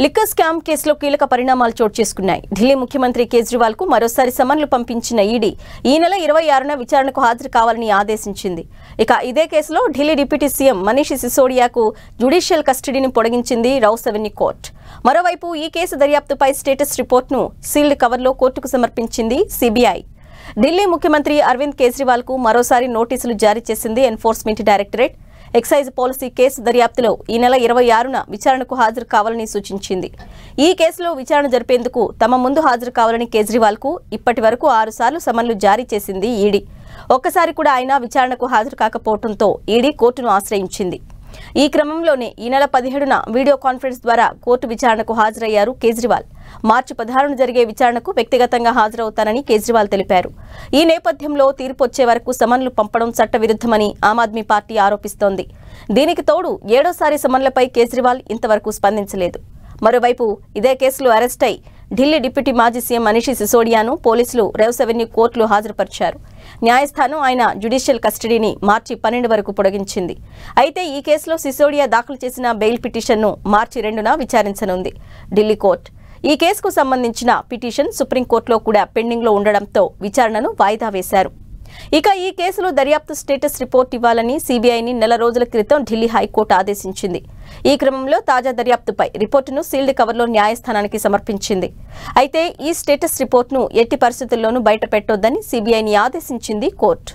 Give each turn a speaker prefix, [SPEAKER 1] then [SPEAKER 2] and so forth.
[SPEAKER 1] Liquor scam కేసులో కీలక పరిణామాలు చోటు చేసుకున్నాయి. ఢిల్లీ ముఖ్యమంత్రి కేజ్రీవాల్ కు మరోసారి సమన్లు పంపించిన ఈడీ ఈ నెల 26న విచారణకు హాజరు కావాలని ఆదేశించింది. ఇక ఇదే కేసులో ఢిల్లీ డిప్యూటీ సీఎం మనీష్ సిసోడియాకు జ్యుడిషియల్ కస్టడీని పొడిగించింది రౌస్ అవెన్యూ కోర్టు. మరోవైపు ఈ కేసు దర్యాప్తుపై స్టేటస్ రిపోర్ట్ను సీల్డ్ కవర్లో కోర్టుకు సమర్పించింది సిబిఐ. ఢిల్లీ ముఖ్యమంత్రి అరవింద్ కేజ్రీవాల్ కు మరోసారి నోటీసులు జారీ చేసింది enforcement directorate. Excise policy case దర్యాప్తులో ఈ నెల 26న విచారణకు హాజరు కావాలని సూచించింది. ఈ కేసులో విచారణ జరిపేందుకు తమ ముందు హాజరు కావాలని కేజ్రీవాల్ కు ఇప్పటి వరకు 6 సార్లు సమన్లు జారీ చేసింది ఈడీ. ఒక్కసారి కూడా ఆయన విచారణకు హాజరు కాకపోవడంతో ఈడీ కోర్టును ఆశ్రయించింది. ఈ క్రమంలోనే ఈ నెల 17న వీడియో కాన్ఫరెన్స్ ద్వారా కోర్టు విచారణకు హాజరయ్యారు కేజ్రీవాల్. మార్చి 16న జరిగే విచారణకు వ్యక్తిగతంగా హాజరవుతానని కేజ్రీవాల్ తెలిపారు. ఈ నేపథ్యంలో తీర్పు వచ్చే వరకు సమన్లు పంపడం చట్టవిరుద్ధమని ఆమ్ ఆద్మీ పార్టీ ఆరోపిస్తోంది. దీనికి తోడు 7వ సమన్లపై కేజ్రీవాల్ ఇంతవరకు స్పందించలేదు. మరోవైపు ఇదే కేసులో అరెస్ట్ అయి ఢిల్లీ డిప్యూటీ మాజీ సీఎం మనీష్ సిసోడియాను పోలీసులు రౌస్ అవెన్యూ కోర్టులో హాజరుపరిచారు. న్యాయస్థానం ఆయన జ్యుడిషియల్ కస్టడీని మార్చి 12 వరకు పొడిగించింది. అయితే ఈ కేసులో సిసోడియా దాఖలు చేసిన బెయిల్ పిటిషన్ను మార్చి 2న విచారించనుంది ఢిల్లీ కోర్టు. ఈ కేసుకు సంబంధించిన పిటిషన్ సుప్రీంకోర్టులో కూడా పెండింగ్లో ఉండడంతో విచారణను వాయిదా వేశారు. ఇక ఈ కేసులో దర్యాప్తు స్టేటస్ రిపోర్ట్ ఇవ్వాలని సిబిఐని నెల రోజుల క్రితం ఢిల్లీ హైకోర్టు ఆదేశించింది. ఈ క్రమంలో తాజా దర్యాప్తుపై రిపోర్టును సీల్డ్ కవర్లో న్యాయస్థానానికి సమర్పించింది. అయితే ఈ స్టేటస్ రిపోర్టును ఎట్టి పరిస్థితుల్లోనూ బయటపెట్టొద్దని సిబిఐని ఆదేశించింది కోర్టు.